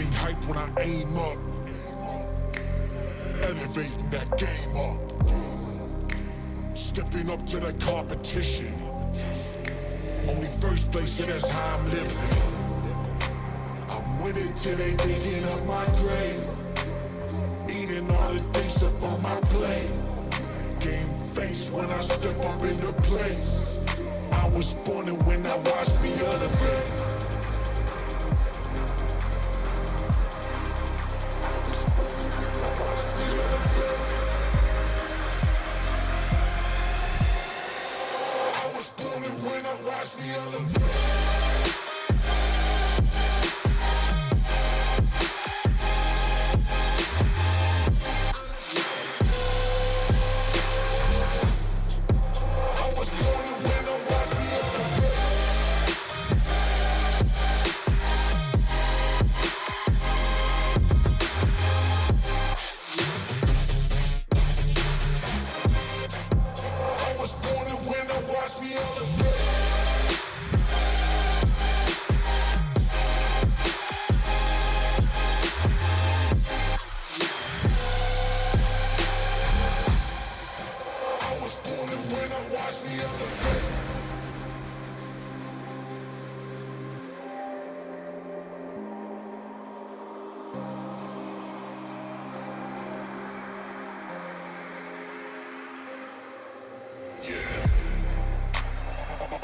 Getting hype when I aim up, elevating that game up, stepping up to the competition. Only first place, and that's how I'm living. I'm with it till they digging up my grave, eating all the things up on my plate. Game face when I step up into place. I was born and when I watched me elevate. I was born and when I watched me elevate.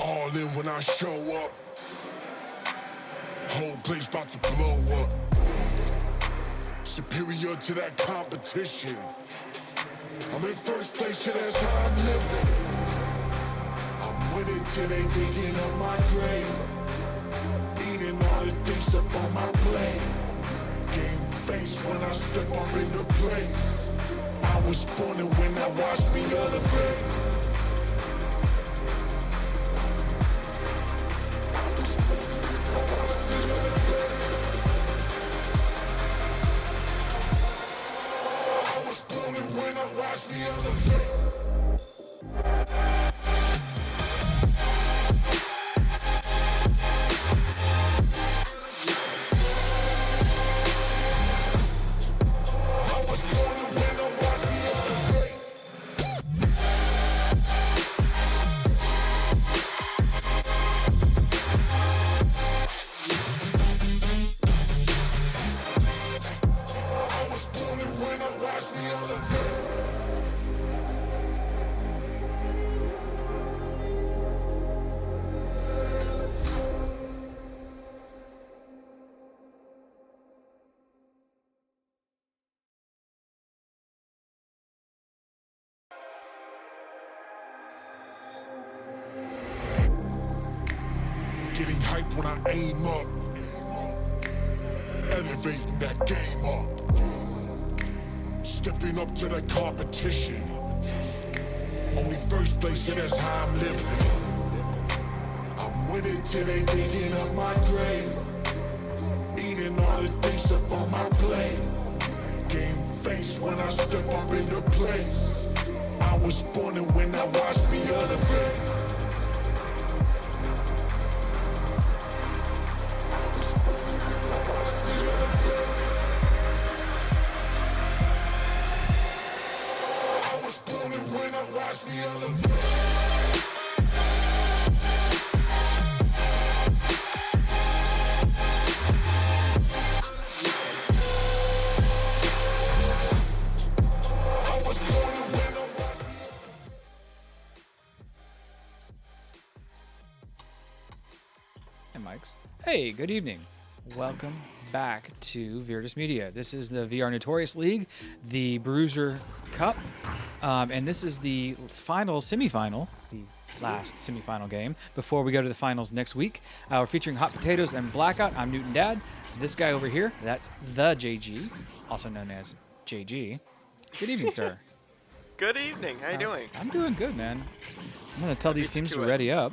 All in when I show up, whole place about to blow up. Superior to that competition. I'm in first place, yeah, that's how I'm living. I'm with it till they digging up my grave, eating all the things up on my plate. Game face when I step up into place. I was born and when I watched me elevate. Watch me elevate. I was born and when I watch me elevate. I was born and when I watch me elevate. Getting hype when I aim up, elevating that game up, stepping up to the competition. Only first place, yeah, that's how I'm living. I'm with it till they digging up my grave, eating all the things up on my plate. Game face when I step up into place. I was born and when I watched me elevate. Watch me elevate. I was born and when I watched me. Hey, Mikes. Hey, good evening. Welcome back to Virtus Media. This is the VR Notorious League, the Bruiser Cup, and this is the final semifinal, the last semifinal game before we go to the finals next week. We're featuring Hot Potatoes and Blackout. I'm Newton Dad. This guy over here, that's the JG, also known as JG. Good evening, sir. Good evening. How you doing? I'm doing good, man. I'm going to tell these teams to ready up.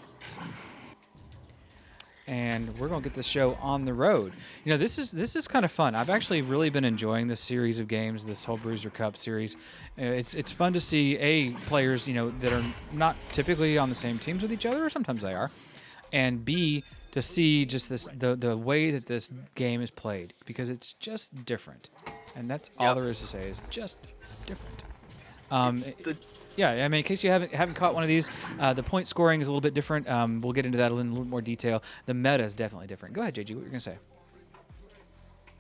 And we're going to get this show on the road. You know, this is kind of fun. I've actually really been enjoying this series of games, this whole Bruiser Cup series. It's fun to see, players, you know, that are not typically on the same teams with each other, or sometimes they are, and B, to see just the way that this game is played, because it's just different, and that's all there is to say, is just different. It's the Yeah, I mean, in case you haven't caught one of these, the point scoring is a little bit different. We'll get into that in a little more detail. The meta is definitely different. Go ahead, JG. What you're gonna say?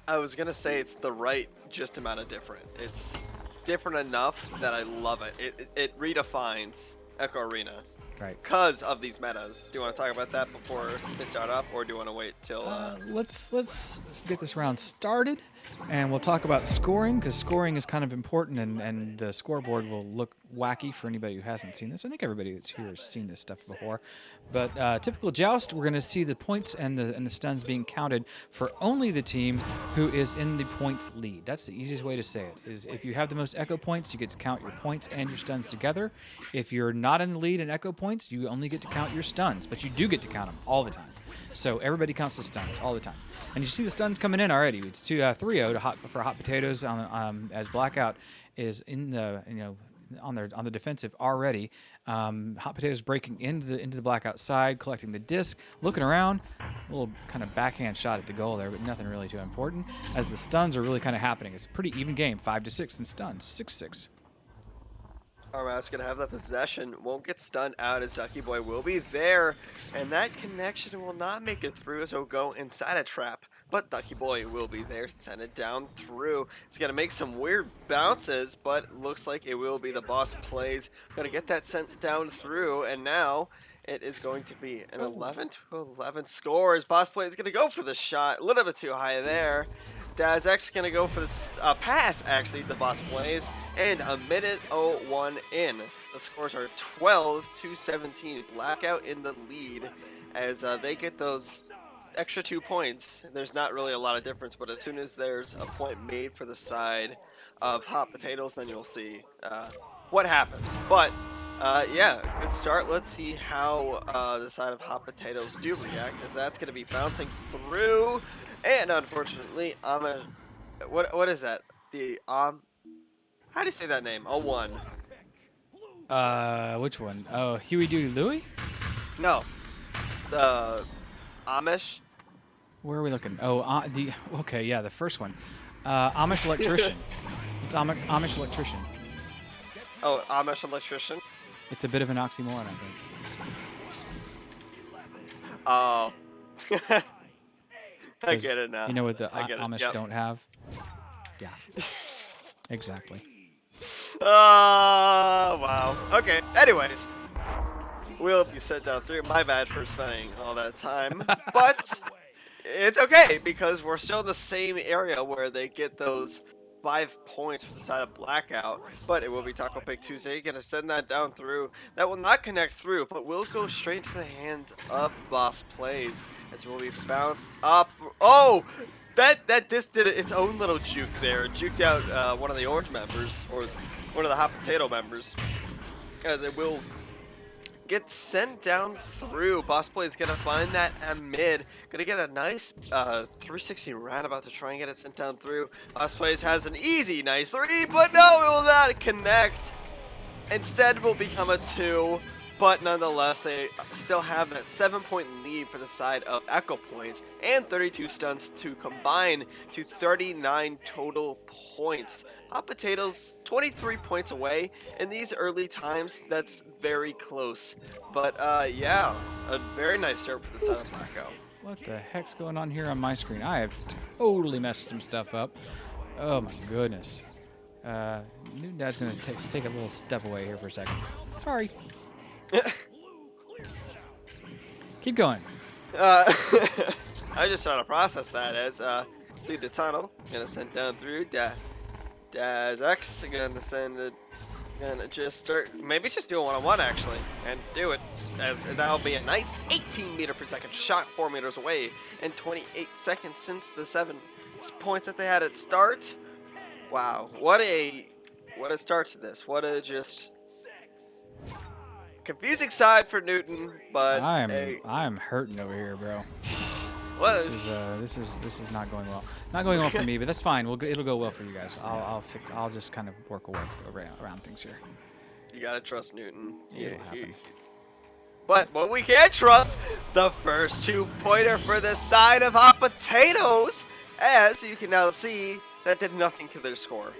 I was gonna say it's the right just amount of different. It's different enough that I love it. It redefines Echo Arena Right. because of these metas. Do you want to talk about that before they start up, or do you want to wait till? Let's get this round started, and we'll talk about scoring, because scoring is kind of important, and the scoreboard will look wacky for anybody who hasn't seen this. I think everybody that's here has seen this stuff before. But typical Joust, we're going to see the points and the stuns being counted for only the team who is in the points lead. That's the easiest way to say it, is if you have the most Echo points, you get to count your points and your stuns together. If you're not in the lead in Echo points, you only get to count your stuns, but you do get to count them all the time. So everybody counts the stuns all the time. And you see the stuns coming in already. It's 3-0 for Hot Potatoes as Blackout is in the on the defensive already. Hot Potatoes breaking into the Blackout side, collecting the disc, looking around, a little kind of backhand shot at the goal there, but nothing really too important. As the stuns are really kind of happening, it's a pretty even game, 5-6 in stuns, 6-6. Armas gonna have the possession, won't get stunned out as Ducky Boy will be there, and that connection will not make it through as he'll go inside a trap. But Ducky Boy will be there, send it down through. He's gonna make some weird bounces, but looks like it will be the boss plays. Gonna get that sent down through, and now it is going to be an 11-11 score as boss play is gonna go for the shot, a little bit too high there. Dazx gonna go for the pass, actually, the boss plays, and a minute 01 in. The scores are 12-17. Blackout in the lead as they get those extra 2 points. There's not really a lot of difference, but as soon as there's a point made for the side of Hot Potatoes, then you'll see what happens. But yeah, good start. Let's see how the side of Hot Potatoes do react, as that's gonna be bouncing through. And unfortunately, what is that? The how do you say that name? 01. Which one? Oh, Huey Dewey Louie? No, the Amish. Where are we looking? Oh, okay, yeah, the first one. Amish electrician. It's Amish electrician. Oh, Amish electrician. It's a bit of an oxymoron, I think. Oh. I get it now. You know what the I get it. Amish Yep. don't have? Yeah. Exactly. Oh, wow. Okay, anyways. We'll be set down through. My bad for spending all that time. But it's okay, because we're still in the same area where they get those 5 points for the side of Blackout. But it will be Taco Pig Tuesday. Gonna send that down through. That will not connect through, but will go straight to the hands of Boss Plays, as it will be bounced up. Oh! That disc did its own little juke there. It juked out one of the orange members, or one of the Hot Potato members, as it will get sent down through. Boss Play is going to find that at mid. Going to get a nice 360 roundabout to try and get it sent down through. Boss Plays has an easy, nice 3, but no, it will not connect. Instead, will become a 2. But nonetheless, they still have that 7-point lead for the side of Echo points, and 32 stuns to combine to 39 total points. Hot Potatoes, 23 points away. In these early times, that's very close. But yeah, a very nice start for the side of Blackout. What the heck's going on here on my screen? I have totally messed some stuff up. Oh my goodness. New Dad's gonna take a little step away here for a second. Sorry. Keep going. I just trying to process that as through the tunnel. Gonna send down through Dazx. Gonna send it. Gonna just start. Maybe just do a one-on-one actually, and do it. As that'll be a nice 18 meter per second shot, 4 meters away, and 28 seconds since the 7 points that they had at start. Wow, what a start to this. What a just confusing side for Newton, but I'm hurting over here, bro. This is not going well. Not going well for me, but that's fine. It'll go well for you guys. I'll just kind of work away around things here. You gotta trust Newton. It'll happen. But what we can't trust, the first 2-pointer for the side of Hot Potatoes. As you can now see, that did nothing to their score.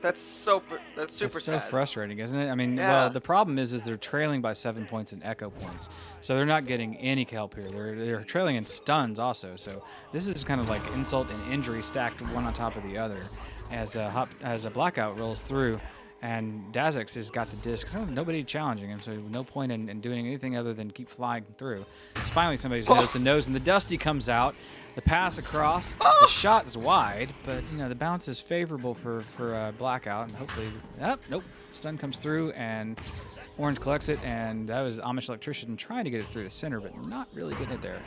That's super It's so sad. frustrating, isn't it? I mean, Yeah. well, the problem is they're trailing by 7 points in echo points, so they're not getting any help here. They're trailing in stuns also, so this is kind of like insult and injury stacked one on top of the other. As a blackout rolls through, and Dazix has got the disc. Nobody challenging him, so no point in doing anything other than keep flying through. It's finally somebody's nose to nose, and the Dusty comes out. The pass across, the shot is wide, but the bounce is favorable for Blackout, and hopefully, nope, stun comes through, and Orange collects it, and that was Amish Electrician trying to get it through the center, but not really getting it there.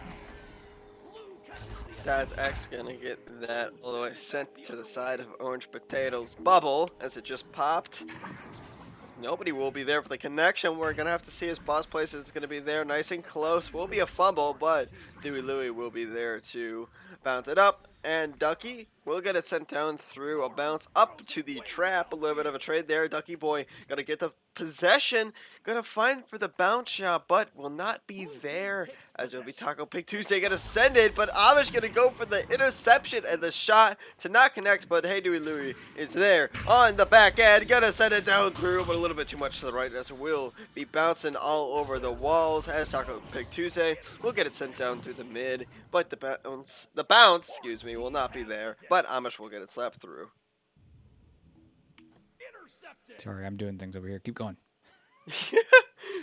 Dad's X gonna get that all the way sent to the side of Orange Potato's bubble as it just popped. Nobody will be there for the connection. We're gonna have to see his boss place is gonna be there, nice and close. Will be a fumble, but Dewey Louie will be there to bounce it up. And Ducky will get it sent down through a bounce up to the trap. A little bit of a trade there. Ducky boy gonna get the possession, gonna find for the bounce shot, but will not be there. As it'll be Taco Pig Tuesday gonna send it, but Amish gonna go for the interception and the shot to not connect. But hey, Dewey Louie is there on the back end, gonna send it down through, but a little bit too much to the right as it will be bouncing all over the walls. As Taco Pig Tuesday will get it sent down through the mid, but the bounce, excuse me, will not be there. But Amish will get it slapped through. Sorry, I'm doing things over here. Keep going.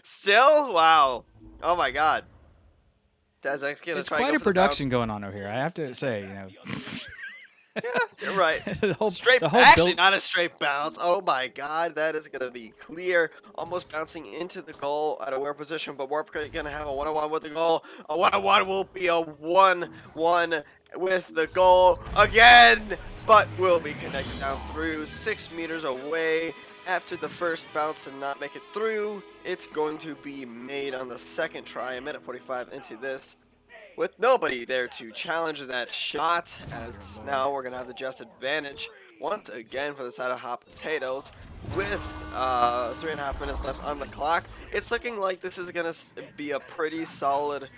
Still, wow, oh my God. It's quite a production going on over here. I have to say, Yeah, you're right. the whole Actually, not a straight bounce. Oh my God, that is gonna be clear. Almost bouncing into the goal at a warp position, but Warp gonna have a 1-on-1 with the goal. A 1-on-1 will be a 1-1 with the goal again, but will be connected down through 6 meters away. After the first bounce and not make it through, it's going to be made on the second try, a minute 45 into this, with nobody there to challenge that shot, as now we're going to have the just advantage once again for the side of Hot Potatoes with 3.5 minutes left on the clock. It's looking like this is going to be a pretty solid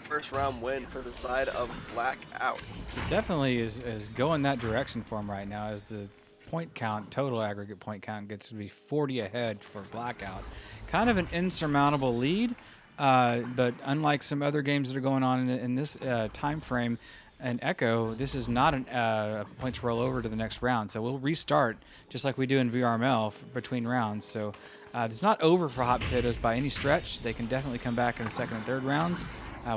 first round win for the side of Blackout. It definitely is going that direction for him right now, as the point count, total aggregate point count, gets to be 40 ahead for Blackout. Kind of an insurmountable lead, but unlike some other games that are going on in this time frame and Echo, this is not a points roll over to the next round. So we'll restart just like we do in VRNL between rounds. So it's not over for Hot Potatoes by any stretch. They can definitely come back in the second and third rounds.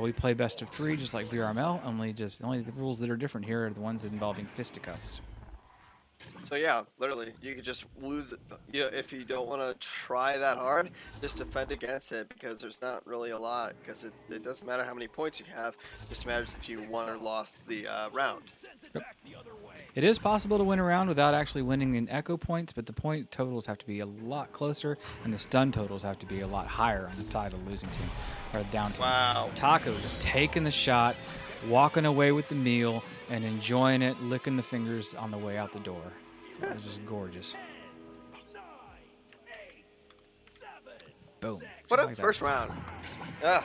We play best of 3 just like VRML, only the rules that are different here are the ones involving fisticuffs. So yeah, literally, you could just lose it. If you don't want to try that hard, just defend against it, because there's not really a lot, because it doesn't matter how many points you have, it just matters if you won or lost the round. Yep. It is possible to win a round without actually winning in echo points, but the point totals have to be a lot closer, and the stun totals have to be a lot higher on the side of the losing team, or the down team. Wow. Taco just taking the shot, walking away with the meal, and enjoying it, licking the fingers on the way out the door. It was just gorgeous. Boom. What a like first round. Ugh.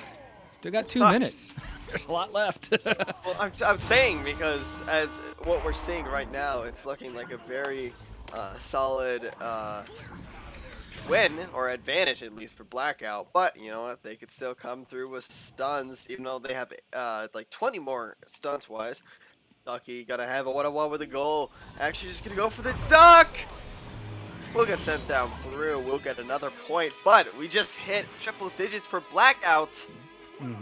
Still got 2 sucks. minutes. There's a lot left. Well, I'm saying, because as what we're seeing right now, it's looking like a very solid win, or advantage at least, for Blackout. But you know what, they could still come through with stuns, even though they have like 20 more stunts wise. Ducky gotta have a 1-on-1 with a goal. Actually just gonna go for the duck! We'll get sent down through. We'll get another point, but we just hit triple digits for Blackout.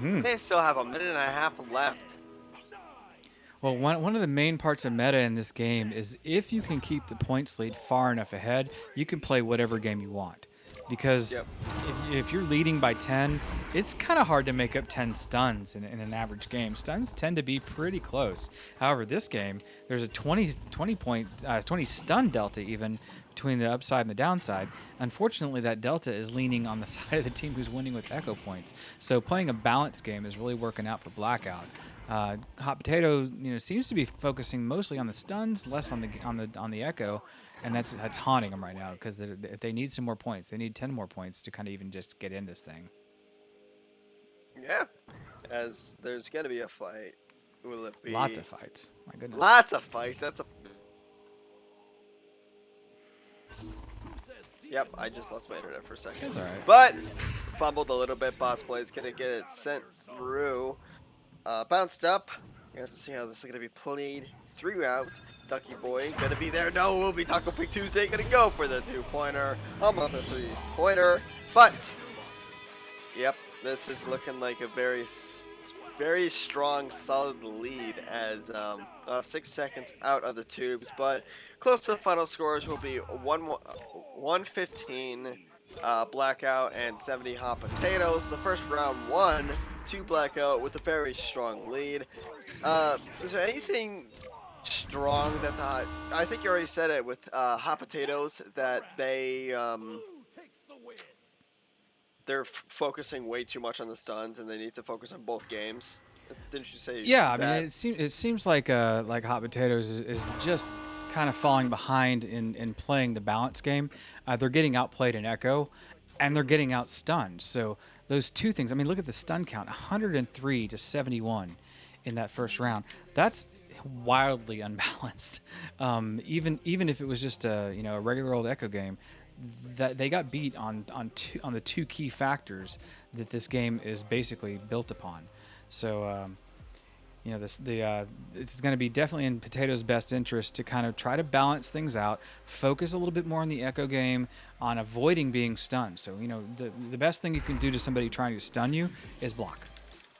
They still have a minute and a half left. Well, one of the main parts of meta in this game is if you can keep the points lead far enough ahead, you can play whatever game you want. Because if you're leading by 10, it's kind of hard to make up 10 stuns in an average game. Stuns tend to be pretty close. However, this game, there's a 20 stun delta even between the upside and the downside. Unfortunately, that delta is leaning on the side of the team who's winning with echo points. So playing a balanced game is really working out for Blackout. Hot Potato, seems to be focusing mostly on the stuns, less on the echo, and that's haunting them right now, because they need some more points. They need 10 more points to kind of even just get in this thing. Yeah, as there's gonna be a fight. Will it be? Lots of fights. My goodness. Lots of fights. That's a. Yep, I just lost my internet for a second. That's all right. But fumbled a little bit. Boss Play's gonna get it sent through. Bounced up. We have to see how this is gonna be played throughout. Ducky Boy gonna be there. No, we'll be Taco Pig Tuesday. Gonna go for the 2-pointer. Almost a 3-pointer. But yep, this is looking like a very strong, solid lead as 6 seconds out of the tubes. But close to the final scores will be 115 Blackout and 70 Hot Potatoes. The first round won to Blackout with a very strong lead. Is there anything strong that I think you already said it with Hot Potatoes that they're focusing way too much on the stuns and they need to focus on both games? Didn't you say? Yeah, I that? mean, it seems like Hot Potatoes is just kind of falling behind in playing the balance game. They're getting outplayed in Echo, and they're getting outstunned. So those two things. I mean, look at the stun count: 103 to 71 in that first round. That's wildly unbalanced. Even if it was just a regular old Echo game, that they got beat on the two key factors that this game is basically built upon. So, it's going to be definitely in Potato's best interest to kind of try to balance things out, focus a little bit more on the Echo game, on avoiding being stunned. So, the best thing you can do to somebody trying to stun you is block.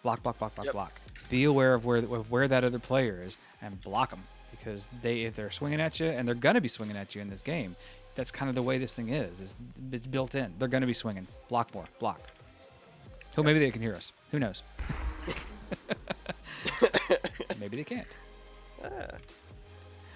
Block, block, block, block, Yep. block. Be aware of where that other player is and block them, because if they're swinging at you, and they're going to be swinging at you in this game, that's kind of the way this thing is it's built in. They're going to be swinging. Block more. Block. Oh, maybe they can hear us. Who knows? Maybe they can't.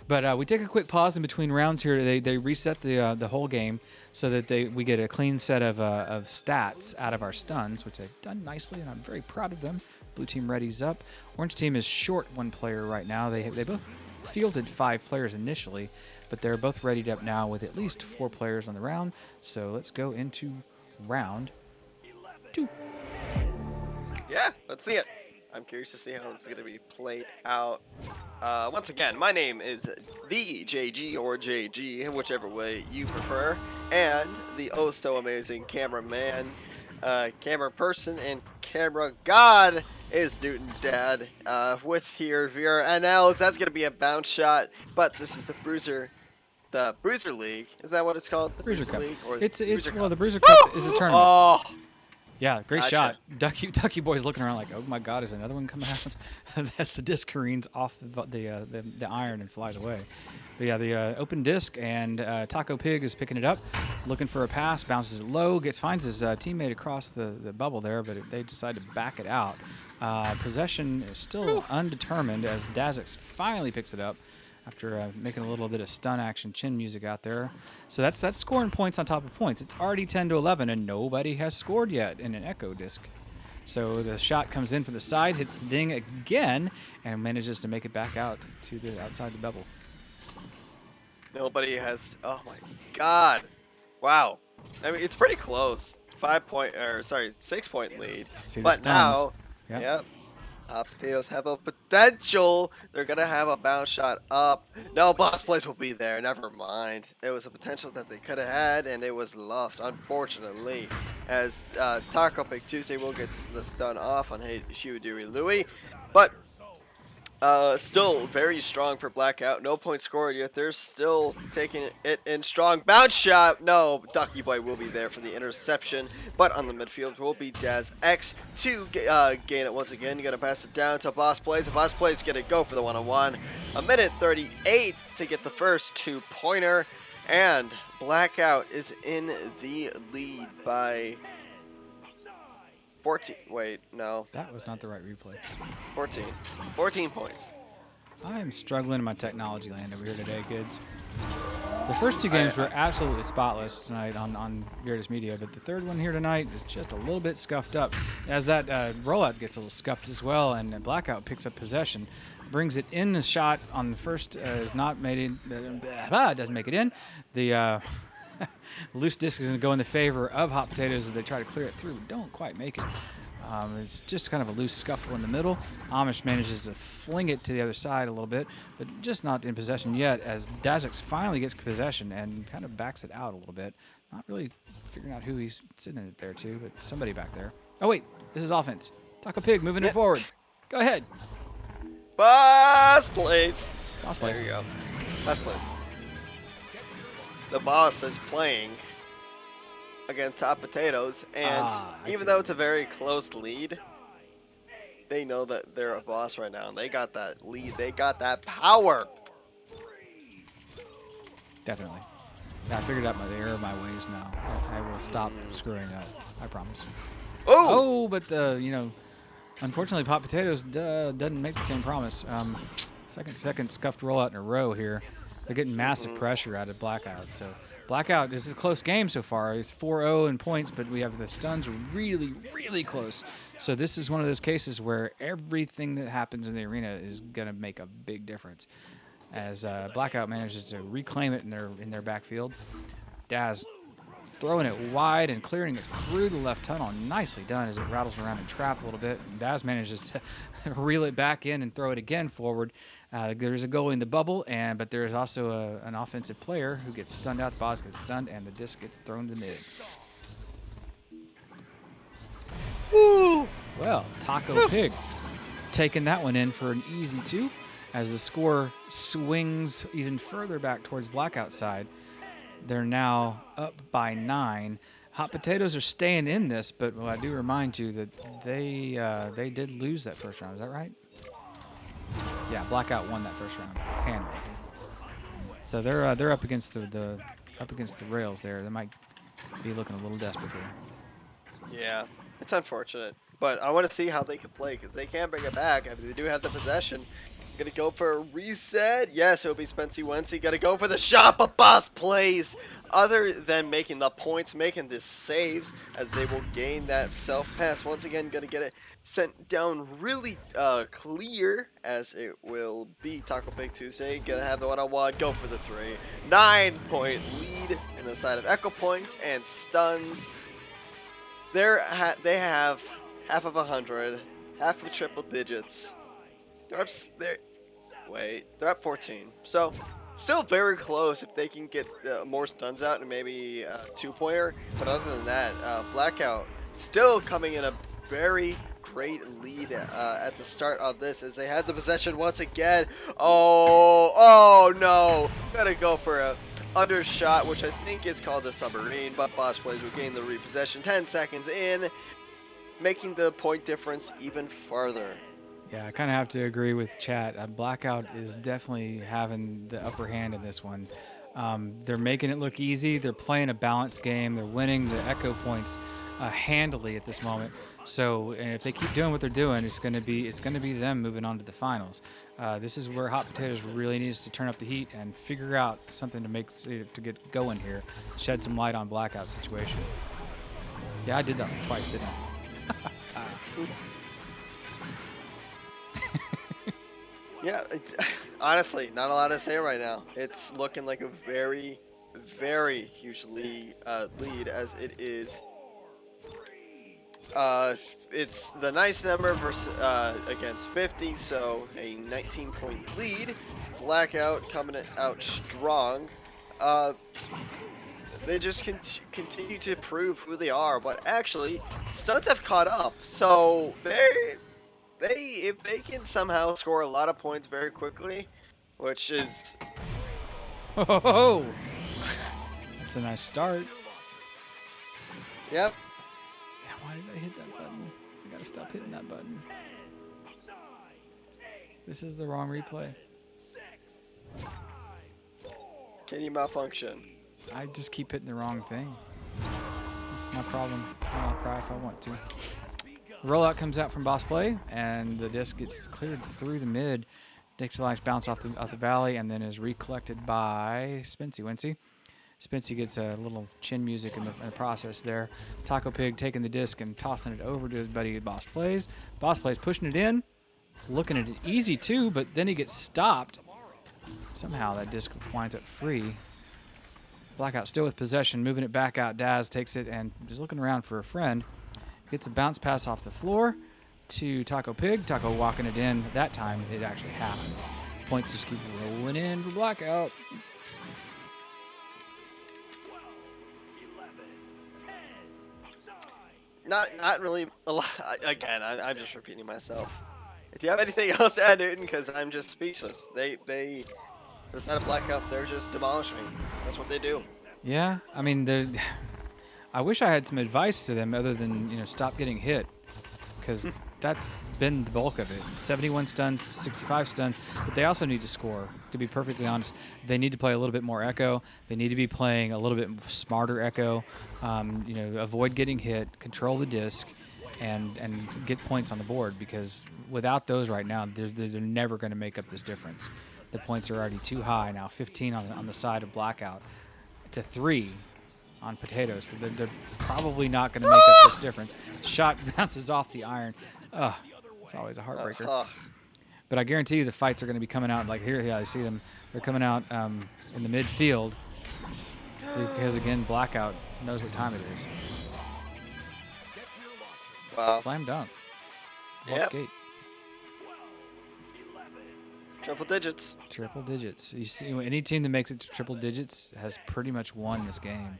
But we take a quick pause in between rounds here. They reset the whole game so that we get a clean set of stats out of our stuns, which they've done nicely, and I'm very proud of them. Blue team readies up. Orange team is short one player right now. They both fielded 5 players initially, but they're both readied up now with at least 4 players on the round. So let's go into round 2. Yeah, let's see it. I'm curious to see how this is going to be played out. Once again, my name is the JG or JG, whichever way you prefer, and the oh so amazing cameraman, camera person, and camera god is Newton Dad. With here VRNL, that's going to be a bounce shot, but this is the Bruiser League. Is that what it's called? The Bruiser Cup. League? Or It's Bruiser well, Cup? the Bruiser Cup is a tournament. Oh, Yeah, great Gotcha. shot. Ducky Boy's looking around like, oh my God, is another one coming out? That's the disc careens off the iron and flies away. But yeah, the open disc, and Taco Pig is picking it up, looking for a pass, bounces it low, finds his teammate across the bubble there, but they decide to back it out. Possession is still undetermined as Dazix finally picks it up after making a little bit of stun action chin music out there. So that's scoring points on top of points. It's already 10-11, and nobody has scored yet in an Echo disc. So the shot comes in from the side, hits the ding again, and manages to make it back out to the outside the bubble. Nobody has. Oh my God! Wow. I mean, it's pretty close. 6-point lead. See the But stuns. now, Yep. yep. Potatoes have a potential. They're gonna have a bounce shot up. No, Boss Plays will be there. Never mind. It was a potential that they could have had, and it was lost, unfortunately. As Taco Pig Tuesday will get the stun off on Shiwadiri Louie, but still very strong for Blackout. No point scored yet. They're still taking it in strong. Bounce shot. No, Ducky Boy will be there for the interception. But on the midfield will be Daz X to gain it once again. You're going to pass it down to Boss Plays. The Boss Plays going to go for the one-on-one. 1:38 to get the first 2-pointer. And Blackout is in the lead by 14. Wait, no. That was not the right replay. 14. 14 points. I am struggling in my technology land over here today, kids. The first 2 games were absolutely spotless tonight on Virtus Media, but the third one here tonight is just a little bit scuffed up. As that rollout gets a little scuffed as well, and Blackout picks up possession, brings it in. The shot on the first is not made in. Doesn't make it in. The loose disc is going to go in the favor of Hot Potatoes as they try to clear it through. Don't quite make it. It's just kind of a loose scuffle in the middle. Amish manages to fling it to the other side a little bit, but just not in possession yet, as Dazix finally gets possession and kind of backs it out a little bit. Not really figuring out who he's sitting it there to, but somebody back there. Oh, wait. This is offense. Taco Pig moving it forward. Go ahead. Boss plays. Boss plays. There you go. Boss plays. The boss is playing against Hot Potatoes, and even though it's a very close lead, they know that they're a boss right now, and they got that lead. They got that power. Definitely. Yeah, I figured out the error of my ways now. I will stop screwing up. I promise. Oh, but unfortunately, Hot Potatoes doesn't make the same promise. Second scuffed rollout in a row here. They're getting massive pressure out of Blackout. So Blackout, this is a close game so far. It's 4-0 in points, but we have the stuns really, really close. So this is one of those cases where everything that happens in the arena is going to make a big difference. As Blackout manages to reclaim it in their backfield. Daz throwing it wide and clearing it through the left tunnel. Nicely done as it rattles around and trap a little bit. And Daz manages to reel it back in and throw it again forward. There's a goal in the bubble, but there is also an offensive player who gets stunned out. The boss gets stunned, and the disc gets thrown to mid. Woo! Well, Taco Pig taking that one in for an easy 2 as the score swings even further back towards Blackout side. They're now up by 9. Hot Potatoes are staying in this, but I do remind you that they did lose that first round. Is that right? Yeah, Blackout won that first round handily. So they're up against the rails there. They might be looking a little desperate here. Yeah, it's unfortunate, but I want to see how they can play because they can bring it back. I mean, they do have the possession. Gonna go for a reset. Yes, it'll be Spency Wency. Gonna go for the shot, but boss plays. Other than making the points, making the saves, as they will gain that self pass. Once again, gonna get it sent down really clear, as it will be Taco Pig Tuesday. Gonna have the one-on-one. Go for the 3. 9-point lead in the side of Echo Points and stuns. They have half of 100, half of triple digits. They're up 14. So, still very close if they can get more stuns out and maybe a 2-pointer. But other than that, Blackout still coming in a very great lead at the start of this as they had the possession once again. Oh no! Gotta go for a undershot, which I think is called the submarine, but Boss Plays will gain the repossession 10 seconds in, making the point difference even further. Yeah, I kind of have to agree with chat. Blackout is definitely having the upper hand in this one. They're making it look easy. They're playing a balanced game. They're winning the Echo Points handily at this moment. So, and if they keep doing what they're doing, it's going to be them moving on to the finals. This is where Hot Potatoes really needs to turn up the heat and figure out something to get going here. Shed some light on Blackout's situation. Yeah, I did that one twice, didn't I? Yeah, it's, honestly, not a lot to say right now. It's looking like a very, very huge lead as it is. It's the nice number versus against 50, so a 19-point lead. Blackout coming out strong. They just continue to prove who they are, but actually, studs have caught up. So if they can somehow score a lot of points very quickly, which is... Oh, that's a nice start. Yep. Yeah, why did I hit that button? I gotta stop hitting that button. This is the wrong replay. Can you malfunction? I just keep hitting the wrong thing. That's my problem. I'll cry if I want to. Rollout comes out from Boss Play, and the disc gets cleared through the mid. Takes a nice bounce off the valley, and then is recollected by Spency Wency. Spency gets a little chin music in the process there. Taco Pig taking the disc and tossing it over to his buddy Boss Plays. Boss Plays pushing it in, looking at it easy too, but then he gets stopped. Somehow that disc winds up free. Blackout still with possession, moving it back out. Daz takes it and is looking around for a friend. Gets a bounce pass off the floor to Taco Pig. Taco walking it in. That time it actually happens. Points just keep rolling in for Blackout. Not really a lot. Again, I'm just repeating myself. Do you have anything else to add, Newton? Because I'm just speechless. The side of Blackout, they're just demolishing. That's what they do. Yeah, I mean, I wish I had some advice to them other than, stop getting hit, because that's been the bulk of it. 71 stuns, 65 stuns, but they also need to score. To be perfectly honest, they need to play a little bit more Echo. They need to be playing a little bit smarter Echo. Avoid getting hit, control the disc, and get points on the board, because without those right now, they're never going to make up this difference. The points are already too high now, 15 on the side of Blackout to 3 on Potatoes, so they're probably not going to make up this difference. Shot bounces off the iron. It's always a heartbreaker. But I guarantee you the fights are going to be coming out like here. Yeah, I see them. They're coming out in the midfield because, again, Blackout knows what time it is. Wow. Slam dunk. Yep. Gate. Triple digits. Triple digits. You see, any team that makes it to triple digits has pretty much won this game.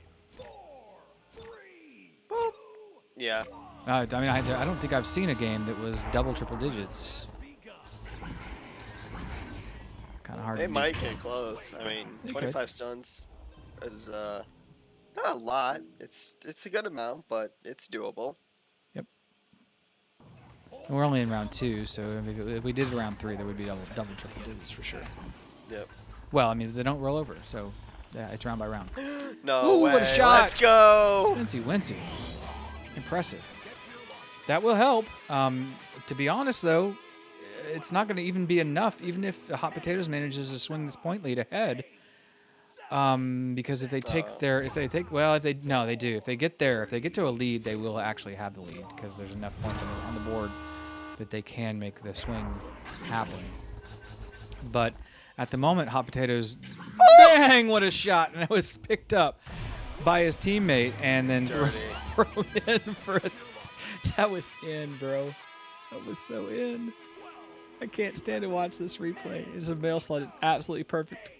Well, yeah. I don't think I've seen a game that was double triple digits. Kind of hard. It might get close. I mean, 25 stuns is not a lot. It's a good amount, but it's doable. Yep. And we're only in round 2, so if we did round 3, there would be double triple digits for sure. Yep. Well, I mean, they don't roll over, so yeah, it's round by round. No Ooh, way. what a shot! Let's go. Spency Wincy. Impressive. That will help. To be honest, though, it's not going to even be enough, even if Hot Potatoes manages to swing this point lead ahead. Because if they take they do. If they get to a lead, they will actually have the lead, because there's enough points on the board that they can make the swing happen. But at the moment, Hot Potatoes, bang, what a shot. And it was picked up by his teammate and then thrown in for that was in, bro. That was so in. I can't stand to watch this replay. It's a mail slot. It's absolutely perfect.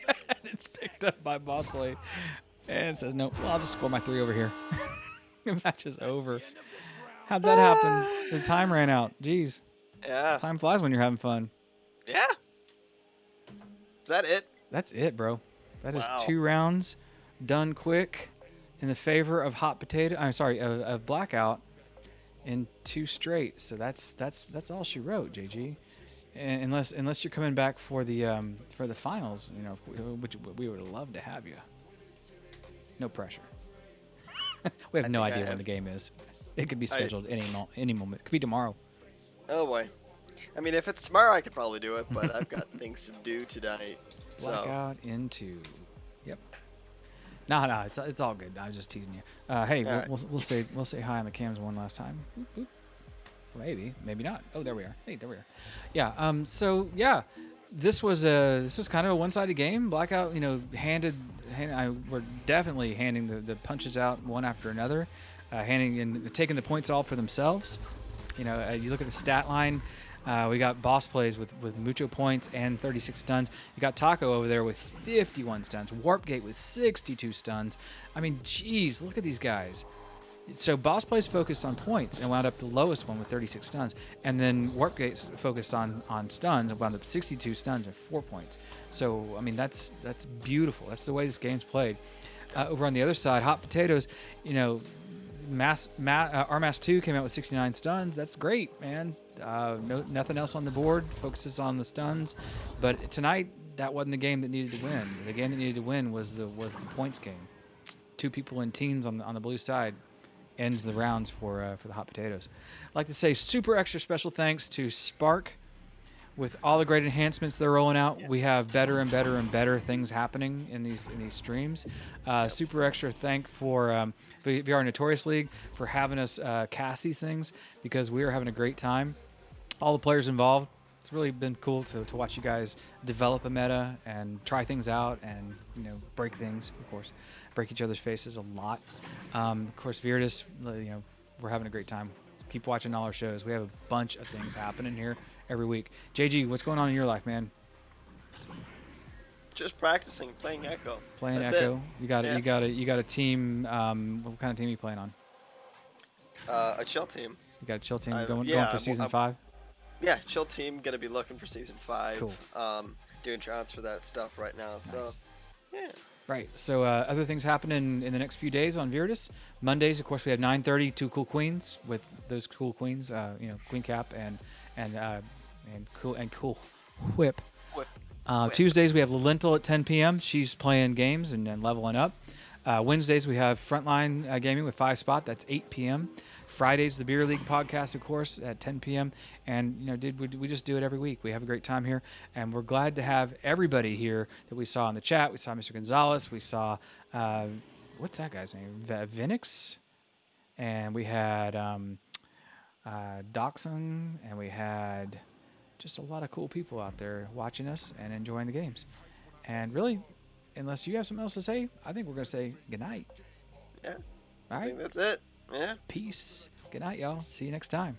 And it's picked up by Boss Blade and says, no, well, I'll just score my 3 over here. The match is over. How'd that happen? The time ran out. Jeez. Yeah. Time flies when you're having fun. Yeah. Is that it? That's it, bro. That is Wow. 2 rounds done quick in the favor of of Blackout in 2 straight. So that's all she wrote, JG. And unless you're coming back for the finals, which we would love to have you. No pressure. We have no idea when the game is. It could be scheduled any moment. It could be tomorrow. Oh boy. I mean, if it's tomorrow, I could probably do it, but I've got things to do tonight. So. Blackout into. Yep. No, it's all good. I was just teasing you. Hey, we'll say hi on the cams one last time. Boop, boop. Maybe not. Oh, there we are. Hey, there we are. Yeah. So yeah, this was kind of a one-sided game. Blackout, we're definitely handing the punches out one after another, handing and taking the points all for themselves. You look at the stat line. We got Boss Plays with mucho points and 36 stuns. You got Taco over there with 51 stuns. Warpgate with 62 stuns. I mean, geez, look at these guys. So Boss Plays focused on points and wound up the lowest one with 36 stuns. And then Warpgate focused on stuns and wound up 62 stuns and 4 points. So, I mean, that's beautiful. That's the way this game's played. Over on the other side, Hot Potatoes, RMAS 2 came out with 69 stuns. That's great, man. Nothing else on the board. Focuses on the stuns. But tonight, that wasn't the game that needed to win. The game that needed to win was the points game. 2 people in teens on the blue side ends the rounds for the Hot Potatoes. I'd like to say super extra special thanks to Spark. With all the great enhancements they're rolling out, we have better and better and better things happening in these streams. Super extra thank for VR Notorious League for having us cast these things, because we are having a great time. All the players involved. It's really been cool to watch you guys develop a meta and try things out and break things, of course. Break each other's faces a lot. Of course, Virtus, we're having a great time. Keep watching all our shows. We have a bunch of things happening here every week. JG, what's going on in your life, man? Just practicing, playing Echo. Playing That's Echo. It. You got a team. What kind of team are you playing on? A chill team. You got a chill team Yeah, going for season 5. Yeah, chill team. Gonna be looking for season 5. Cool. Doing tryouts for that stuff right now. So, Nice. yeah. Right. So other things happening in the next few days on Virtus. Mondays, of course, we have 9:30 Two Cool Queens with those cool queens. Queen Cap and Cool Whip. Tuesdays we have Lentil at 10 p.m. She's playing games and leveling up. Wednesdays we have Frontline Gaming with 5 Spot. That's 8 p.m. Fridays the Beer League podcast, of course, at 10 p.m. And we just do it every week. We have a great time here, and we're glad to have everybody here that we saw in the chat. We saw Mr. Gonzalez. We saw what's that guy's name? Vinix, and we had Doxon, and we had just a lot of cool people out there watching us and enjoying the games. And really, unless you have something else to say, I think we're going to say goodnight. Yeah. All I right. think that's it. Yeah. Peace. Good night, y'all. See you next time.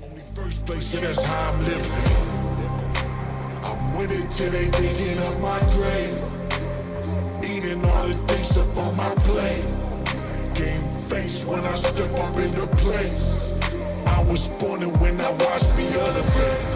Only first place, and that's how I'm living. I'm with it till they digging up my grave. Eating all the things up on my plate. Game face when I step up into place. I was born and when I watched me elevate.